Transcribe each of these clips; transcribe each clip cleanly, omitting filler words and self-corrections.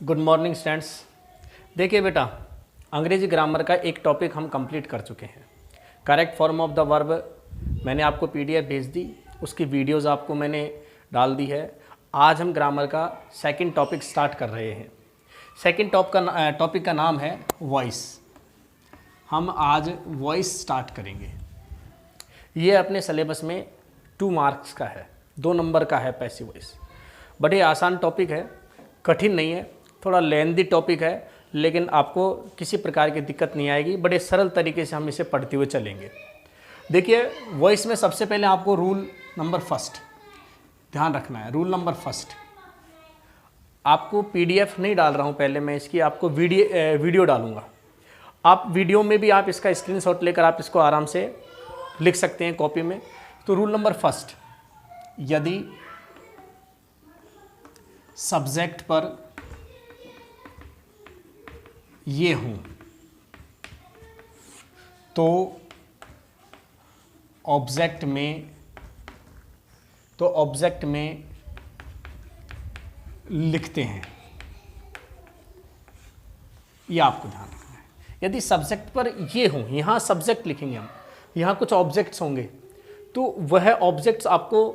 Good morning students. देखिए बेटा, अंग्रेजी ग्रामर का एक टॉपिक हम कंप्लीट कर चुके हैं। Correct form of the verb मैंने आपको पीडीएफ भेज दी, उसकी वीडियोस आपको मैंने डाल दी है। आज हम ग्रामर का सेकंड टॉपिक स्टार्ट कर रहे हैं। सेकंड टॉपिक का नाम है वॉइस। हम आज वॉइस स्टार्ट करेंगे। ये अपने सिलेबस में 2 मार्क्स का है, 2 नंबर का है पैसिव वॉइस। बड़े आसान टॉपिक है, कठिन नहीं है, थोड़ा लेंदी टॉपिक है, लेकिन आपको किसी प्रकार की दिक्कत नहीं आएगी। बड़े सरल तरीके से हम इसे पढ़ते हुए चलेंगे। देखिए, वॉइस में सबसे पहले आपको रूल नंबर फर्स्ट ध्यान रखना है। रूल नंबर फर्स्ट, आपको पीडीएफ नहीं डाल रहा हूँ, पहले मैं इसकी आपको वीडियो डालूंगा। आप वीडियो में भी आप इसका स्क्रीनशॉट लेकर आप इसको आराम से लिख सकते हैं कॉपी में। तो रूल नंबर फर्स्ट, यदि सब्जेक्ट पर ये हूं तो ऑब्जेक्ट में लिखते हैं। ये आपको ध्यान रखना है। यदि सब्जेक्ट पर ये हूं, यहां सब्जेक्ट लिखेंगे हम, यहां कुछ ऑब्जेक्ट्स होंगे, तो वह ऑब्जेक्ट्स आपको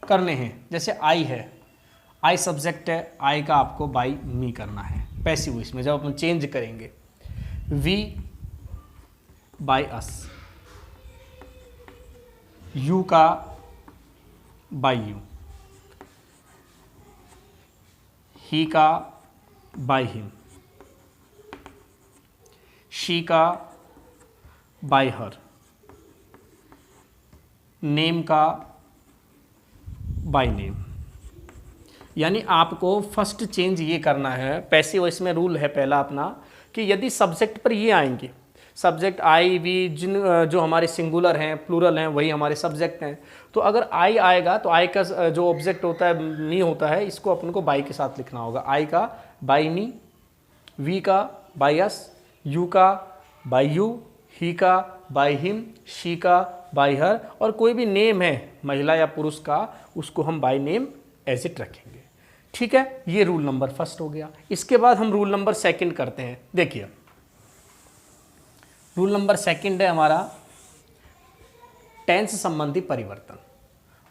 करने हैं। जैसे आई है, आई सब्जेक्ट है, आई का आपको बाई मी करना है पैसिव वॉइस में। जब अपन चेंज करेंगे, वी बाय अस, यू का बाय यू, ही का बाय हिम, शी का बाय हर, नेम का बाय नेम। यानी आपको फर्स्ट चेंज ये करना है। पैसिव वॉइस में रूल है पहला अपना कि यदि सब्जेक्ट पर ये आएंगे, सब्जेक्ट आई वी जिन जो हमारे सिंगुलर हैं, प्लूरल हैं, वही हमारे सब्जेक्ट हैं। तो अगर आई आएगा तो आई का जो ऑब्जेक्ट होता है मी होता है, इसको अपन को बाई के साथ लिखना होगा। आई का बाई मी, वी का बाई अस, यू का बाई यू, ही का बाई हिम, शी का बाई हर, और कोई भी नेम है महिला या पुरुष का, उसको हम बाई नेम एज इट रखेंगे। ठीक है, ये रूल नंबर फर्स्ट हो गया। इसके बाद हम रूल नंबर सेकंड करते हैं। देखिए, रूल नंबर सेकंड है हमारा टेंस संबंधी परिवर्तन।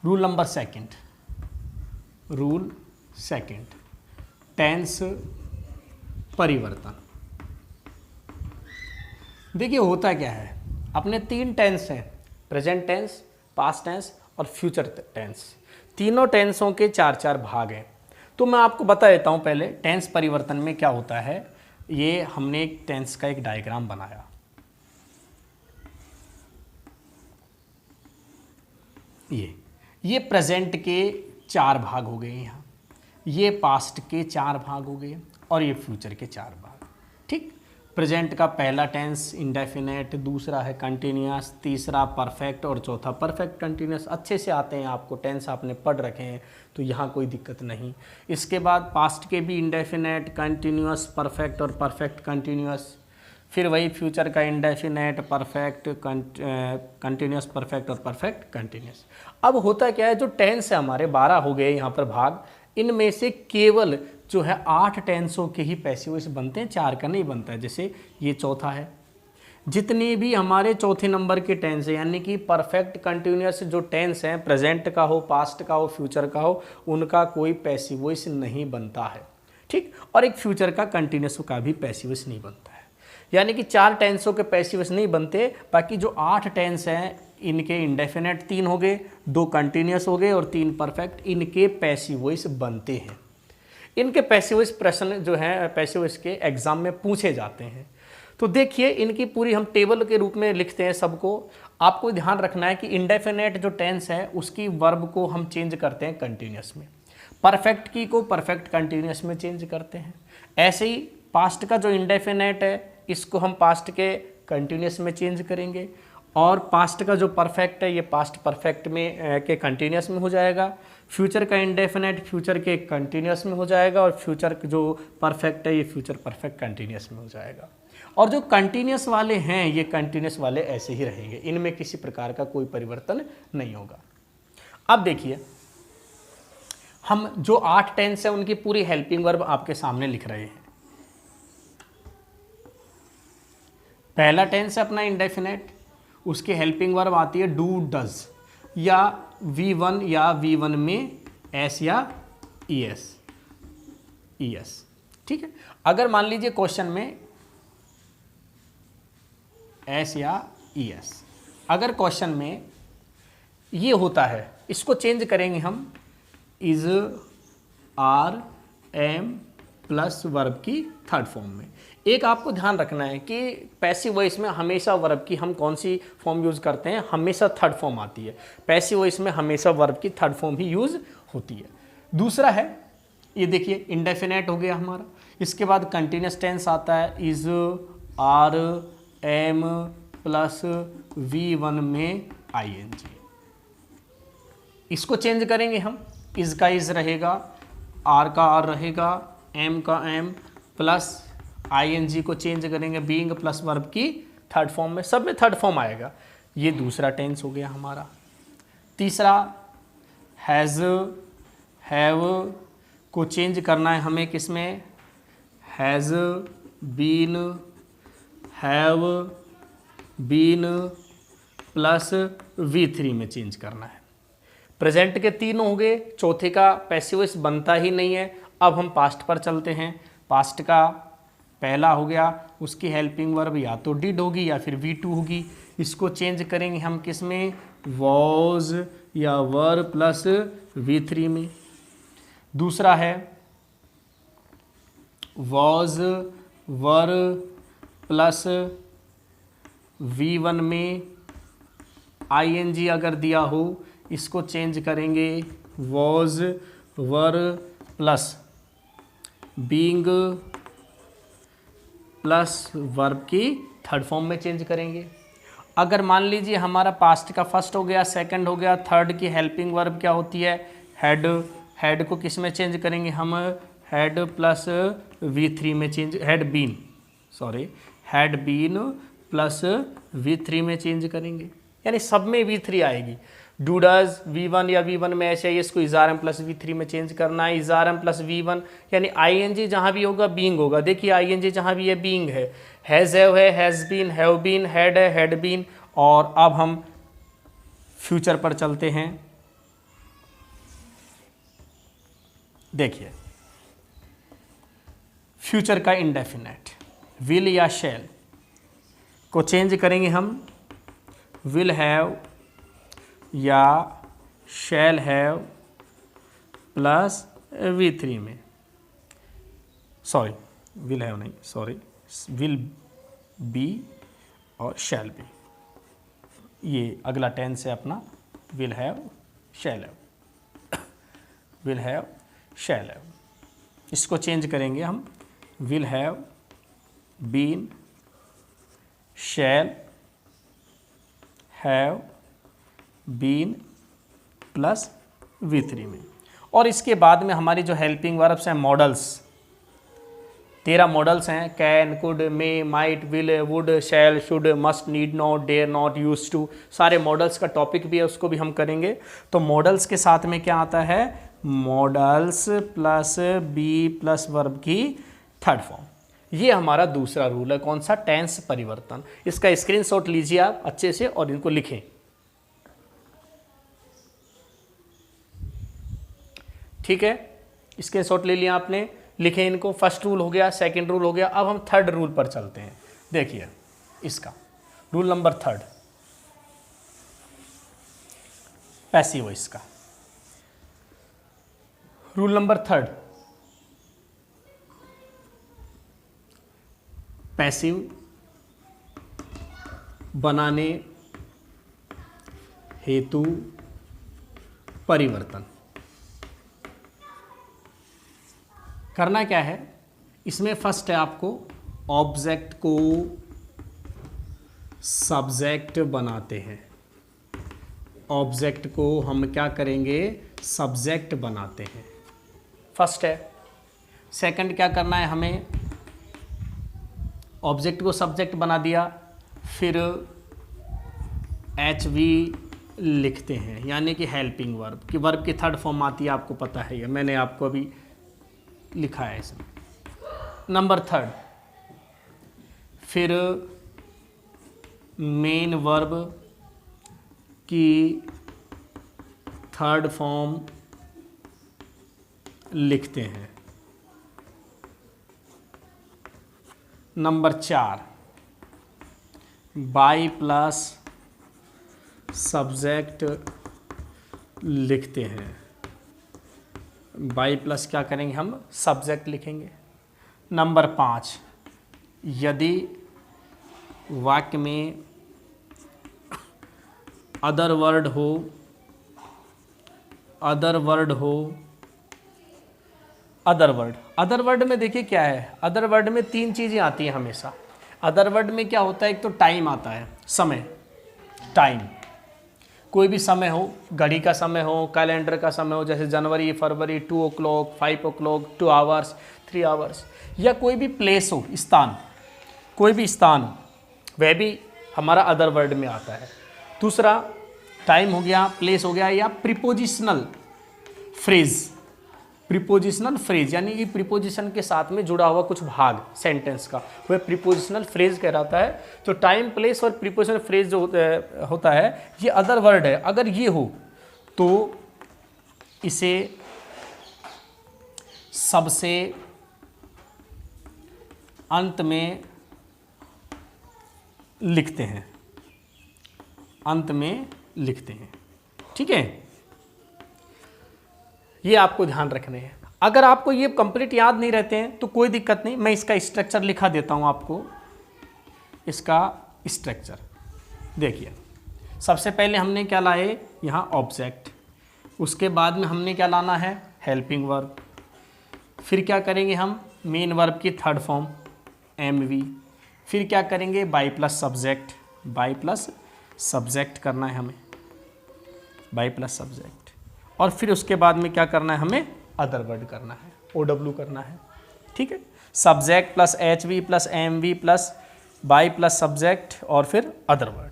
Rule number second, rule second, tense परिवर्तन। देखिए, होता क्या है, अपने 3 टेंस हैं, प्रेजेंट टेंस, पास्ट टेंस और फ्यूचर टेंस। तीनों टेंसों के 4-4 भाग हैं। तो मैं आपको बता देता हूं पहले टेंस परिवर्तन में क्या होता है। ये हमने एक टेंस का एक डायग्राम बनाया। ये प्रेजेंट के 4 भाग हो गए यहाँ, ये पास्ट के 4 भाग हो गए और ये फ्यूचर के 4 भाग। ठीक, प्रेजेंट का पहला टेंस इंडेफिनेट, दूसरा है कंटिन्यूअस, तीसरा परफेक्ट और चौथा परफेक्ट कंटिन्यूअस। अच्छे से आते हैं आपको, टेंस आपने पढ़ रखे हैं तो यहाँ कोई दिक्कत नहीं। इसके बाद पास्ट के भी इंडेफिनेट, कंटिन्यूअस, परफेक्ट और परफेक्ट कंटिन्यूअस। फिर वही फ्यूचर का इंडेफिनेट, परफेक्ट, कंटिन्यूअस, परफेक्ट और परफेक्ट कंटिन्यूअस। अब होता क्या है, जो टेंस है हमारे 12 हो गए यहाँ पर भाग, इनमें से केवल जो है 8 टेंसों के ही पैसिव वॉइस बनते हैं, 4 का नहीं बनता है। जैसे ये चौथा है। जितने भी हमारे चौथे नंबर के टेंस हैं, यानी कि परफेक्ट कंटिन्यूअस जो टेंस हैं, प्रेजेंट का हो, पास्ट का हो, फ्यूचर का हो, उनका कोई पैसिव वॉइस नहीं बनता है। ठीक, और एक फ्यूचर का कंटिन्यूअस का भी पैसिव वॉइस नहीं बनता है। यानी कि 4 टेंसों के पैसिव वॉइस नहीं बनते। बाकी जो 8 टेंस हैं, इनके इंडेफिनेट 3 हो गए, 2 कंटिन्यूअस हो गए और 3 परफेक्ट, इनके पैसिव वॉइस बनते हैं। इनके पैसिव वॉइस प्रश्न जो है पैसिव वॉइस के एग्जाम में पूछे जाते हैं। तो देखिए, इनकी पूरी हम टेबल के रूप में लिखते हैं सबको। आपको ध्यान रखना है कि इंडेफिनेट जो टेंस है उसकी वर्ब को हम चेंज करते हैं कंटिन्यूअस में, परफेक्ट की को परफेक्ट कंटिन्यूअस में चेंज करते हैं। ऐसे ही पास्ट का जो इंडेफिनेट है, इसको हम पास्ट के कंटिन्यूअस में चेंज करेंगे, और पास्ट का जो परफेक्ट है, ये पास्ट परफेक्ट में के कंटिन्यूअस में हो जाएगा। फ्यूचर का इंडेफिनेट फ्यूचर के कंटिन्यूअस में हो जाएगा, और फ्यूचर जो परफेक्ट है, ये फ्यूचर परफेक्ट कंटिन्यूअस में हो जाएगा। और जो कंटिन्यूअस वाले हैं, ये कंटिन्यूअस वाले ऐसे ही रहेंगे, इनमें किसी प्रकार का कोई परिवर्तन नहीं होगा। अब देखिए, हम जो 8 टेंस है उनकी पूरी हेल्पिंग वर्ब आपके सामने लिख रहे हैं। पहला टेंस है अपना इंडेफिनेट, उसकी हेल्पिंग वर्ब आती है डू डज, या V1 या V1 में एस या ES, ठीक है। अगर मान लीजिए क्वेश्चन में एस या ES, अगर क्वेश्चन में ये होता है, इसको चेंज करेंगे हम is, are, am plus verb की थर्ड फॉर्म में। एक आपको ध्यान रखना है कि पैसिव वॉइस में हमेशा वर्ब की हम कौन सी फॉर्म यूज़ करते हैं, हमेशा थर्ड फॉर्म आती है। पैसिव वॉइस में हमेशा वर्ब की थर्ड फॉर्म ही यूज़ होती है। दूसरा है, ये देखिए इंडेफिनेट हो गया हमारा, इसके बाद कंटिन्यूस टेंस आता है is, are, am plus V1 में ING। इसको चेंज करेंगे हम, इज का इज रहेगा, आर का आर रहेगा, एम का एम प्लस ING को चेंज करेंगे बीइंग प्लस वर्ब की थर्ड फॉर्म में, सब में थर्ड फॉर्म आएगा। ये दूसरा टेंस हो गया हमारा। तीसरा हैज़, हैव को चेंज करना है हमें किसमें, has been, have been plus V3 में चेंज करना है। प्रेजेंट के तीन हो गए, चौथे का पैसिव वॉइस बनता ही नहीं है। अब हम पास्ट पर चलते हैं। पास्ट का पहला हो गया, उसकी हेल्पिंग वर्ब या तो डिड होगी या फिर V2 होगी। इसको चेंज करेंगे हम किस में, वॉज या वर प्लस V3 में। दूसरा है वॉज, वर प्लस V1 में ING अगर दिया हो, इसको चेंज करेंगे was, were plus being plus verb की थर्ड फॉर्म में चेंज करेंगे। अगर मान लीजिए हमारा पास्ट का फर्स्ट हो गया, सेकंड हो गया, थर्ड की हेल्पिंग वर्ब क्या होती है, हैड। हैड को किस में चेंज करेंगे हम, हैड प्लस V3 में change, had been, sorry had been plus V3 में चेंज करेंगे, यानी सब में V3 आएगी। डू डज V1 या V1 में ऐसे है, इसको is are am plus V3 में चेंज करना है, is are am plus V1, यानी ING जहाँ भी होगा बीइंग होगा। देखिए ING जहाँ भी है बीइंग है, हैज़ है, has been, have been, had है, हैड बीन। और अब हम फ्यूचर पर चलते हैं। देखिए फ्यूचर का इंडेफिनेट विल या शैल को चेंज करेंगे हम विल हैव या शैल हैव प्लस V3 में, सॉरी विल हैव नहीं, सॉरी विल बी और शैल बी। ये अगला टेंस है अपना will have, shall have, will have, shall have. इसको चेंज करेंगे हम will have been, shall have been plus V3 में। और इसके बाद में हमारी जो हेल्पिंग वर्ब्स हैं मॉडल्स, 13 मॉडल्स हैं, can, could, may, might, will, would, shall, should, must, need not, dare not, use to. सारे मॉडल्स का टॉपिक भी है, उसको भी हम करेंगे। तो मॉडल्स के साथ में क्या आता है, modals plus be plus verb की थर्ड फॉर्म। ये हमारा दूसरा रूल है, कौन सा, टेंस परिवर्तन। इसका स्क्रीनशॉट लीजिए आप अच्छे से और इनको लिखें। ठीक है, स्क्रीनशॉट ले लिया आपने, लिखें इनको। फर्स्ट रूल हो गया, सेकंड रूल हो गया। अब हम थर्ड रूल पर चलते हैं। देखिए इसका rule number third, passive voice का रूल नंबर थर्ड, पैसिव बनाने हेतु परिवर्तन। करना क्या है, इसमें फर्स्ट है आपको ऑब्जेक्ट को सब्जेक्ट बनाते हैं। ऑब्जेक्ट को हम क्या करेंगे, सब्जेक्ट बनाते हैं, फर्स्ट है। सेकंड क्या करना है हमें, ऑब्जेक्ट को सब्जेक्ट बना दिया, फिर HV लिखते हैं, यानी कि हेल्पिंग वर्ब कि वर्ब की थर्ड फॉर्म आती है, आपको पता है, ये मैंने आपको अभी लिखा है इसमें। नंबर थर्ड, फिर मेन वर्ब की थर्ड फॉर्म लिखते हैं। नंबर चार, बाई प्लस सब्जेक्ट लिखते हैं। बाई प्लस क्या करेंगे हम, सब्जेक्ट लिखेंगे। नंबर पाँच, यदि वाक्य में अदर वर्ड हो, अदर वर्ड में देखिए क्या है, अदर वर्ड में तीन चीज़ें आती हैं हमेशा। अदर वर्ड में क्या होता है, एक तो टाइम आता है, समय, टाइम, कोई भी समय हो, घड़ी का समय हो, कैलेंडर का समय हो, जैसे जनवरी, फरवरी, 2 o'clock, 5 o'clock, 2 hours, 3 hours, या कोई भी प्लेस हो, स्थान, कोई भी स्थान हो, वह भी हमारा अदर वर्ड में आता है। दूसरा टाइम हो गया, प्लेस हो गया, या प्रीपोजिशनल फ्रेज, प्रीपोजिशनल फ्रेज यानी कि प्रीपोजिशन के साथ में जुड़ा हुआ कुछ भाग सेंटेंस का, वह प्रीपोजिशनल फ्रेज कहलाता है। तो टाइम, प्लेस और प्रीपोजिशनल फ्रेज जो होता है ये अदर वर्ड है। अगर ये हो तो इसे सबसे अंत में लिखते हैं, अंत में लिखते हैं, ठीक है। ये आपको ध्यान रखने हैं। अगर आपको ये कंप्लीट याद नहीं रहते हैं तो कोई दिक्कत नहीं, मैं इसका स्ट्रक्चर लिखा देता हूं आपको। इसका स्ट्रक्चर देखिए, सबसे पहले हमने क्या लाए यहाँ ऑब्जेक्ट, उसके बाद में हमने क्या लाना है हेल्पिंग वर्ब, फिर क्या करेंगे हम मेन वर्ब की थर्ड फॉर्म एमवी, फिर क्या करेंगे by plus subject, by plus subject करना है हमें, बाई प्लस सब्जेक्ट, और फिर उसके बाद में क्या करना है हमें अदर वर्ड करना है, OW करना है, ठीक है। Subject plus HV plus MV plus by plus subject और फिर अदर वर्ड।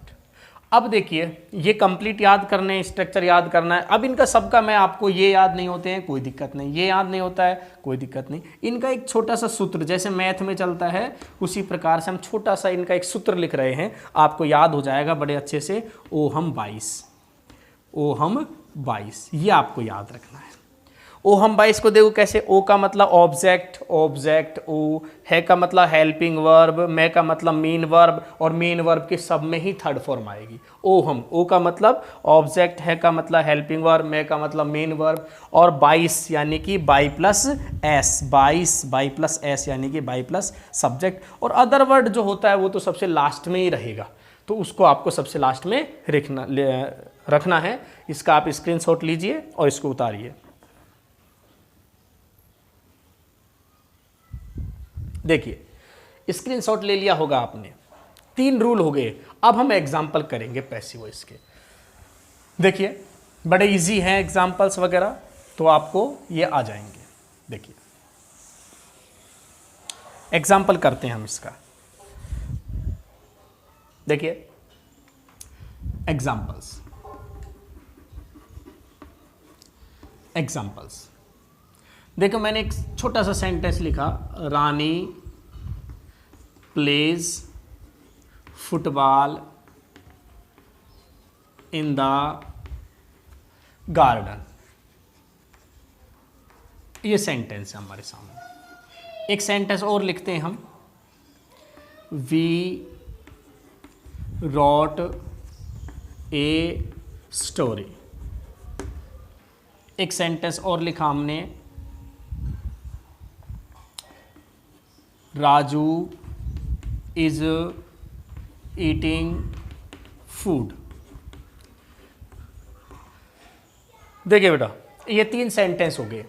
अब देखिए ये कंप्लीट याद करने, स्ट्रक्चर याद करना है। अब इनका सबका मैं आपको, ये याद नहीं होते हैं कोई दिक्कत नहीं, ये याद नहीं होता है कोई दिक्कत नहीं। इनका एक छोटा सा सूत्र जैसे मैथ में चलता है उसी प्रकार से हम छोटा सा इनका एक सूत्र लिख रहे हैं, आपको याद हो जाएगा बड़े अच्छे से। ओहम 22, ये आपको याद रखना है। ओहम 22 को देखो कैसे, ओ का मतलब ऑब्जेक्ट, ओ है का मतलब हेल्पिंग वर्ब, मैं का मतलब मेन वर्ब, और मेन वर्ब के सब में ही थर्ड फॉर्म आएगी ओहम। ओ का मतलब ऑब्जेक्ट, है का मतलब हेल्पिंग वर्ब, मैं का मतलब मेन वर्ब, और 22 यानी कि by plus S, 22 by plus S यानी कि बाई प्लस सब्जेक्ट। और अदर वर्ड जो होता है वो तो सबसे लास्ट में ही रहेगा, तो उसको आपको सबसे लास्ट में रखना है। इसका आप स्क्रीनशॉट लीजिए और इसको उतारिए। देखिए स्क्रीनशॉट ले लिया होगा आपने, 3 रूल हो गए। अब हम एग्जाम्पल करेंगे पैसिव वॉइस के। देखिए बड़े इजी हैं एग्जाम्पल्स वगैरह, तो आपको ये आ जाएंगे। देखिए एग्जाम्पल करते हैं हम इसका। देखिए एग्जाम्पल्स देखो, मैंने एक छोटा सा सेंटेंस लिखा, Rani plays football in the garden, ये सेंटेंस है हमारे सामने। एक सेंटेंस और लिखते हैं हम, वी रॉट ए स्टोरी। एक सेंटेंस और लिखा हमने, राजू इज ईटिंग फूड। देखिए बेटा ये 3 सेंटेंस हो गए,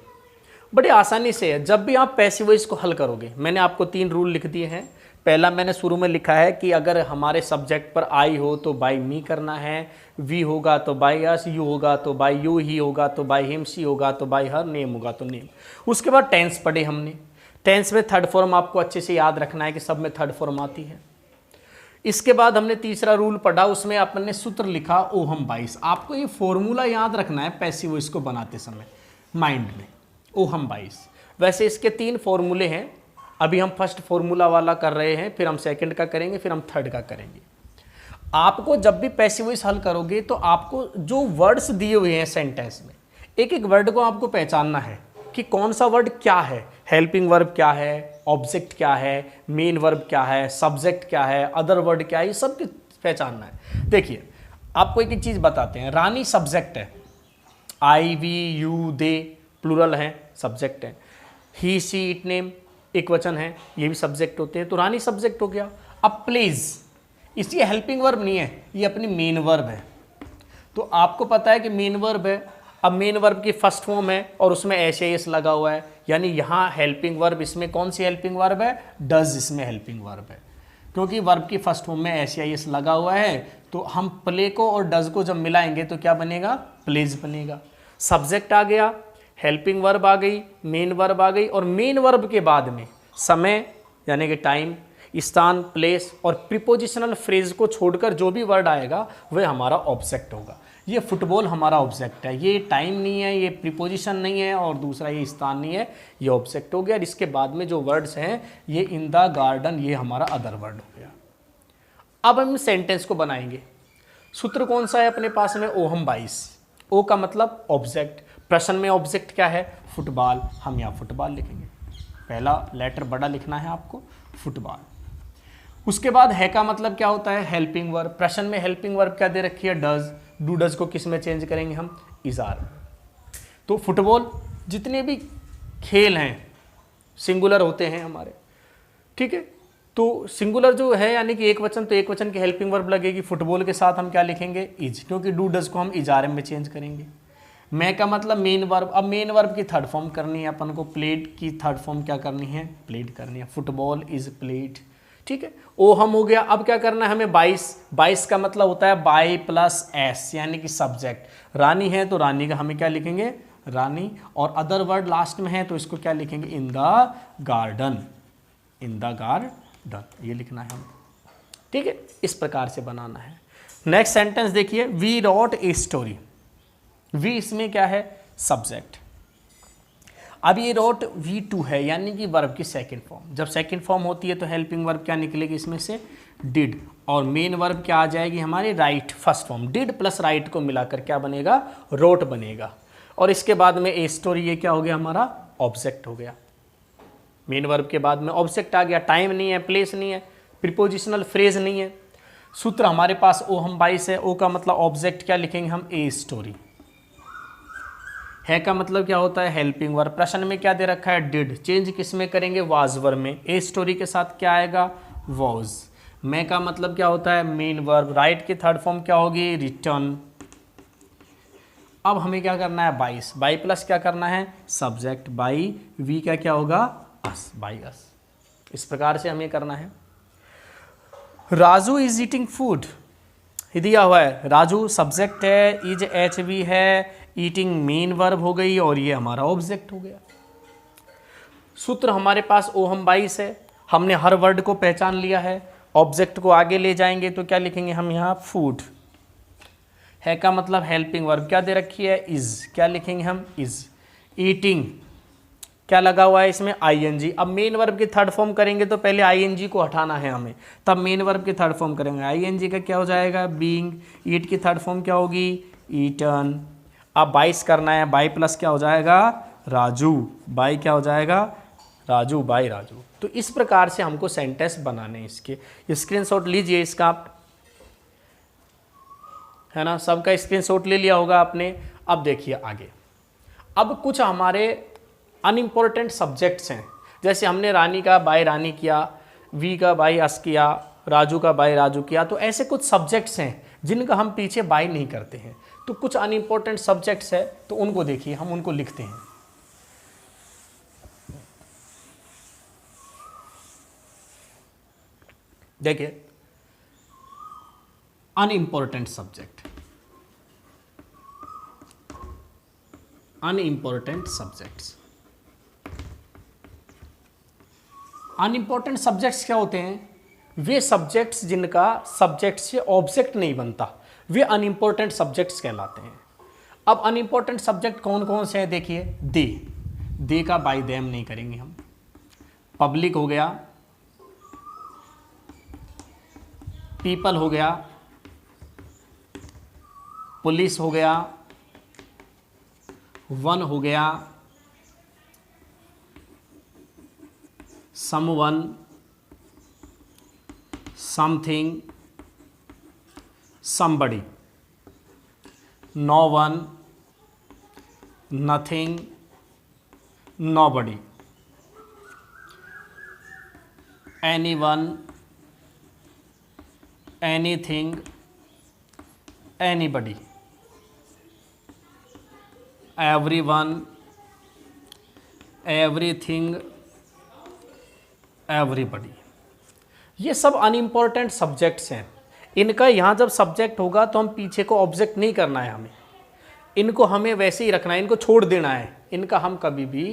बड़े आसानी से है। जब भी आप पैसिव वॉइस को हल करोगे, मैंने आपको 3 रूल लिख दिए हैं। पहला मैंने शुरू में लिखा है कि अगर हमारे सब्जेक्ट पर आई हो तो बाय मी करना है, वी होगा तो बाय अस, यू होगा तो बाय यू, ही होगा तो बाय हिम, शी होगा तो बाय हर, नेम होगा तो नेम। उसके बाद टेंस पढ़े हमने। टेंस में थर्ड फॉर्म आपको अच्छे से याद रखना है कि सब में थर्ड फॉर्म आती है। इसके बाद हमने तीसरा रूल पढ़ा, उसमें अपन ने सूत्र लिखा ओहम 22। आपको ये फॉर्मूला याद रखना है पैसिव वॉइस को बनाते समय माइंड में, ओहम 22। वैसे इसके 3 फॉर्मूले हैं, अभी हम फर्स्ट फॉर्मूला वाला कर रहे हैं, फिर हम सेकंड का करेंगे, फिर हम थर्ड का करेंगे। आपको जब भी पैसिव वॉइस हल करोगे तो आपको जो वर्ड्स दिए हुए हैं सेंटेंस में, एक एक वर्ड को आपको पहचानना है कि कौन सा वर्ड क्या है, हेल्पिंग वर्ब क्या है, ऑब्जेक्ट क्या है, मेन वर्ब क्या है, सब्जेक्ट क्या है, अदर वर्ड क्या है, ये सब पहचानना है। देखिए आपको एक चीज़ बताते हैं, रानी सब्जेक्ट है, आई वी यू दे प्लूरल है, सब्जेक्ट है। ही सी इट नेम एक वचन है, ये भी सब्जेक्ट होते हैं, तो रानी सब्जेक्ट हो गया। अब प्लीज इसलिए हेल्पिंग वर्ब नहीं है, ये अपनी मेन वर्ब है। तो आपको पता है कि मेन वर्ब है, अब मेन वर्ब की फर्स्ट फॉर्म है और उसमें एस लगा हुआ है, यानी यहाँ हेल्पिंग वर्ब, इसमें कौन सी हेल्पिंग वर्ब है, डज इसमें हेल्पिंग वर्ब है, क्योंकि वर्ब की फर्स्ट फॉर्म में एस लगा हुआ है। तो हम प्ले को और डज को जब मिलाएंगे तो क्या बनेगा, प्लेज बनेगा। सब्जेक्ट आ गया, हेल्पिंग वर्ब आ गई, मेन वर्ब आ गई, और मेन वर्ब के बाद में समय यानी कि टाइम, स्थान, प्लेस और प्रीपोजिशनल फ्रेज को छोड़कर जो भी वर्ड आएगा वह हमारा ऑब्जेक्ट होगा। ये फुटबॉल हमारा ऑब्जेक्ट है, ये टाइम नहीं है, ये प्रीपोजिशन नहीं है, और दूसरा ये स्थान नहीं है, ये ऑब्जेक्ट हो गया। और इसके बाद में जो वर्ड्स हैं ये इन द गार्डन, ये हमारा अदर वर्ड हो गया। अब हम सेंटेंस को बनाएंगे। सूत्र कौन सा है अपने पास में, ओहम 22। ओ का मतलब ऑब्जेक्ट, प्रश्न में ऑब्जेक्ट क्या है, फुटबॉल, हम यहाँ फुटबॉल लिखेंगे, पहला लेटर बड़ा लिखना है आपको, फुटबॉल। उसके बाद है का मतलब क्या होता है, हेल्पिंग वर्ब। प्रश्न में हेल्पिंग वर्ब क्या दे रखी है, डज। डू डज को किस में चेंज करेंगे हम, इजार। तो फुटबॉल, जितने भी खेल हैं सिंगुलर होते हैं हमारे, ठीक है। तो सिंगुलर जो है यानी कि एक वचन, तो एक वचन की हेल्पिंग वर्ब लगेगी। फुटबॉल के साथ हम क्या लिखेंगे, इज, क्योंकि डू डज को हम इजारे में चेंज करेंगे। मैं का मतलब मेन वर्ब। अब मेन वर्ब की थर्ड फॉर्म करनी है अपन को, प्लेड की थर्ड फॉर्म क्या करनी है, प्लेड करनी है। फुटबॉल इज प्लेड, ठीक है। ओ हम हो गया। अब क्या करना है हमें, 22 का मतलब होता है बाई प्लस एस, यानी कि सब्जेक्ट। रानी है तो रानी का हमें क्या लिखेंगे, रानी, और अदर वर्ड लास्ट में है तो इसको क्या लिखेंगे, इन the garden, in the garden, ये लिखना है हमें, ठीक है। इस प्रकार से बनाना है। नेक्स्ट सेंटेंस देखिए, we wrote a story. We इसमें क्या है, सब्जेक्ट। अब ये रोट V2 है, यानी कि वर्ब की सेकंड फॉर्म। जब सेकंड फॉर्म होती है तो हेल्पिंग वर्ब क्या निकलेगी इसमें से, डिड, और मेन वर्ब क्या आ जाएगी हमारी, right, first form. Did plus right को मिलाकर क्या बनेगा, रोट बनेगा। और इसके बाद में ए स्टोरी, ये क्या हो गया हमारा, ऑब्जेक्ट हो गया। मेन वर्ब के बाद में ऑब्जेक्ट आ गया, टाइम नहीं है, प्लेस नहीं है, प्रीपोजिशनल फ्रेज नहीं है। सूत्र हमारे पास ओ हम 22 है। ओ का मतलब ऑब्जेक्ट, क्या लिखेंगे हम, ए स्टोरी। है का मतलब क्या होता है, हेल्पिंग वर्ब। प्रश्न में क्या दे रखा है, डिड, चेंज किस में करेंगे, वाज वर्ब में। ए स्टोरी के साथ क्या आएगा, वॉज। मैं का मतलब क्या होता है, मेन वर्ब। राइट की थर्ड फॉर्म क्या होगी, रिटर्न। अब हमें क्या करना है, 22, बाई प्लस क्या करना है, सब्जेक्ट, बाई वी का क्या होगा, अस, बाई अस। इस प्रकार से हमें करना है। राजू इज ईटिंग फूड, दिया हुआ है, राजू सब्जेक्ट है, इज एच वी है, ईटिंग मेन वर्ब हो गई, और ये हमारा ऑब्जेक्ट हो गया। सूत्र हमारे पास ओ हम 22 है। हमने हर वर्ड को पहचान लिया है। ऑब्जेक्ट को आगे ले जाएंगे तो क्या लिखेंगे हम यहाँ, फूड। है का मतलब हेल्पिंग वर्ब, क्या दे रखी है, इज, क्या लिखेंगे हम, इज। ईटिंग क्या लगा हुआ है इसमें, आईएनजी। अब मेन वर्ब की थर्ड फॉर्म करेंगे तो पहले आईएनजी को हटाना है हमें, तब मेन वर्ब की थर्ड फॉर्म करेंगे। आईएनजी का क्या हो जाएगा, बीइंग। ईट की थर्ड फॉर्म क्या होगी, ईटन। अब 22 करना है, बाई प्लस क्या हो जाएगा, राजू। बाई क्या हो जाएगा, राजू, बाई राजू। तो इस प्रकार से हमको सेंटेंस बनाने हैं। इसके स्क्रीनशॉट लीजिए इसका, है ना, सबका स्क्रीनशॉट ले लिया होगा आपने। अब देखिए आगे, अब कुछ हमारे अनइम्पोर्टेंट सब्जेक्ट्स हैं, जैसे हमने रानी का बाय रानी किया, वी का बाय अस किया, राजू का बाय राजू किया। तो ऐसे कुछ सब्जेक्ट्स हैं जिनका हम पीछे बाय नहीं करते हैं। तो कुछ अनइम्पोर्टेंट सब्जेक्ट्स है तो उनको देखिए, हम उनको लिखते हैं। देखिए, unimportant subject, unimportant subjects. Unimportant subjects क्या होते हैं, वे सब्जेक्ट्स जिनका सब्जेक्ट से ऑब्जेक्ट नहीं बनता, वे अनइम्पोर्टेंट सब्जेक्ट्स कहलाते हैं। अब अनइम्पोर्टेंट सब्जेक्ट कौन कौन से हैं देखिए, दे का बाय देम नहीं करेंगे हम। पब्लिक हो गया, पीपल हो गया, पुलिस हो गया, वन हो गया, someone, something, somebody, no one, nothing, nobody, anyone, anything, anybody, everyone, everything, everybody। ये सब अनइम्पॉर्टेंट सब्जेक्ट्स हैं। इनका यहाँ जब सब्जेक्ट होगा तो हम पीछे को ऑब्जेक्ट नहीं करना है, हमें इनको हमें वैसे ही रखना है, इनको छोड़ देना है। इनका हम कभी भी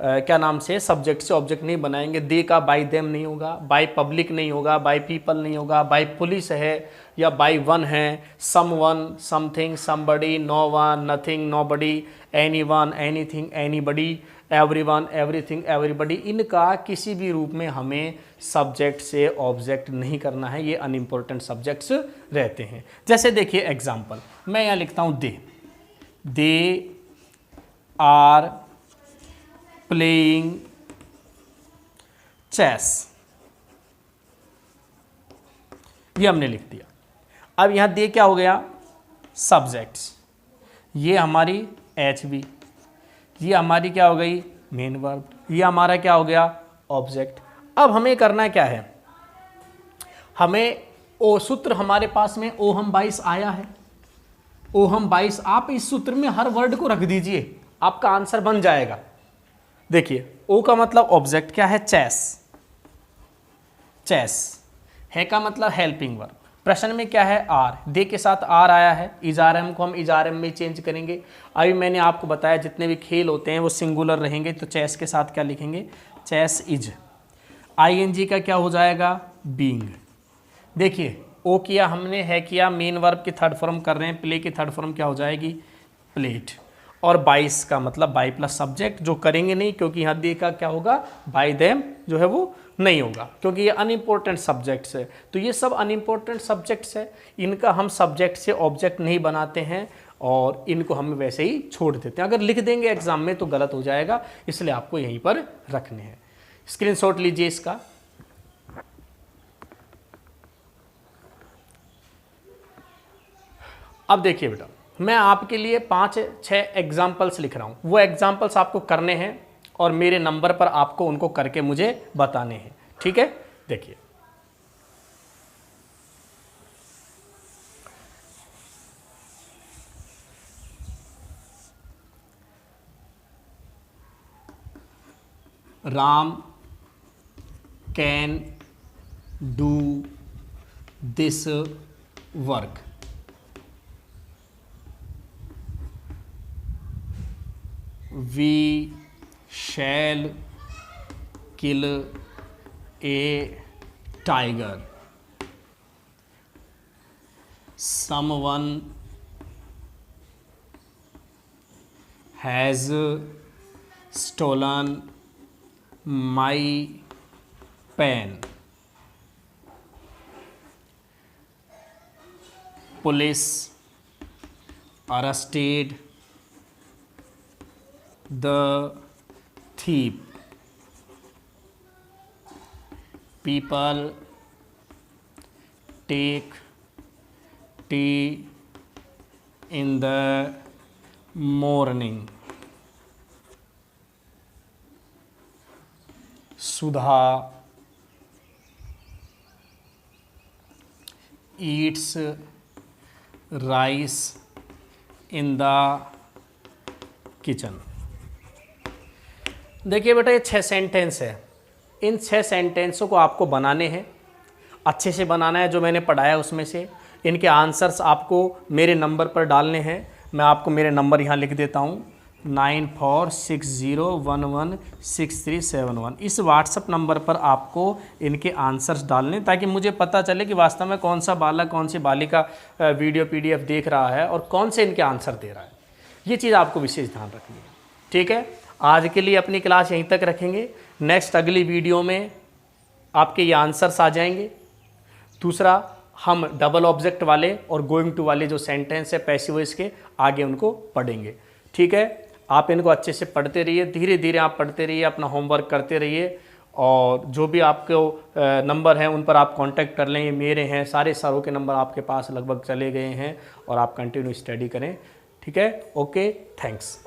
क्या नाम से सब्जेक्ट से ऑब्जेक्ट नहीं बनाएंगे। दे का बाय देम नहीं होगा, बाय पब्लिक नहीं होगा, बाय पीपल नहीं होगा, बाय पुलिस है या बाय वन है, someone, something, somebody, no one, nothing, nobody, anyone, anything, anybody, everyone, everything, everybody. इनका किसी भी रूप में हमें सब्जेक्ट से ऑब्जेक्ट नहीं करना है, ये अनइम्पोर्टेंट सब्जेक्ट्स रहते हैं। जैसे देखिए एग्जाम्पल, मैं यहाँ लिखता हूँ दे आर प्लेइंग चेस, ये हमने लिख दिया। अब यहाँ दे क्या हो गया, सब्जेक्ट्स, ये हमारी HV, ये हमारी क्या हो गई मेन वर्ब, ये हमारा क्या हो गया ऑब्जेक्ट। अब हमें करना क्या है, हमें ओ सूत्र हमारे पास में ओहम 22 आया है, ओहम 22 आप इस सूत्र में हर वर्ड को रख दीजिए, आपका आंसर बन जाएगा। देखिए ओ का मतलब ऑब्जेक्ट क्या है, चेस, चेस है का मतलब हेल्पिंग वर्ब। प्रश्न में क्या है आर, दे के साथ आर आया है, इजारम को हम इजारम में चेंज करेंगे। अभी मैंने आपको बताया जितने भी खेल होते हैं वो सिंगुलर रहेंगे, तो चेस के साथ क्या लिखेंगे, चेस इज। ING का क्या हो जाएगा, बीइंग। देखिए ओ किया हमने, है किया, मेन वर्ब की थर्ड फॉर्म कर रहे हैं, प्ले की थर्ड फॉर्म क्या हो जाएगी, प्लेट। और 22 का मतलब बाय प्लस सब्जेक्ट, जो करेंगे नहीं क्योंकि यहाँ दे का क्या होगा बाय देम जो है वो नहीं होगा, क्योंकि ये अनइम्पोर्टेंट सब्जेक्ट्स है। तो ये सब अनइम्पोर्टेंट सब्जेक्ट्स है, इनका हम सब्जेक्ट से ऑब्जेक्ट नहीं बनाते हैं और इनको हम वैसे ही छोड़ देते हैं। अगर लिख देंगे एग्जाम में तो गलत हो जाएगा, इसलिए आपको यहीं पर रखने हैं। स्क्रीनशॉट लीजिए इसका। अब देखिए बेटा, मैं आपके लिए 5-6 एग्जाम्पल्स लिख रहा हूँ, वो एग्जाम्पल्स आपको करने हैं और मेरे नंबर पर आपको उनको करके मुझे बताने हैं, ठीक है। देखिए Ram can do this work, we shall kill a tiger, someone has stolen my pen, police arrested the thief, people take tea in the morning, Sudha eats rice in the kitchen। देखिए बेटा ये 6 सेंटेंस है, इन 6 सेंटेंसों को आपको बनाने हैं, अच्छे से बनाना है, जो मैंने पढ़ाया उसमें से। इनके आंसर्स आपको मेरे नंबर पर डालने हैं, मैं आपको मेरे नंबर यहाँ लिख देता हूँ 9460116371। इस व्हाट्सअप नंबर पर आपको इनके आंसर्स डालने, ताकि मुझे पता चले कि वास्तव में कौन सा बालक कौन सी बालिका वीडियो PDF देख रहा है और कौन से इनके आंसर दे रहा है। ये चीज़ आपको विशेष ध्यान रखनी है। ठीक है, आज के लिए अपनी क्लास यहीं तक रखेंगे। नेक्स्ट अगली वीडियो में आपके ये आंसर्स आ जाएंगे। दूसरा, हम डबल ऑब्जेक्ट वाले और गोइंग टू वाले जो सेंटेंस है पैसिव वॉइस के, आगे उनको पढ़ेंगे। ठीक है, आप इनको अच्छे से पढ़ते रहिए, धीरे धीरे आप पढ़ते रहिए, अपना होमवर्क करते रहिए, और जो भी आपको नंबर हैं उन पर आप कांटेक्ट कर लें। ये मेरे हैं, सारे सरों के नंबर आपके पास लगभग चले गए हैं, और आप कंटिन्यू स्टडी करें। ठीक है, ओके, थैंक्स।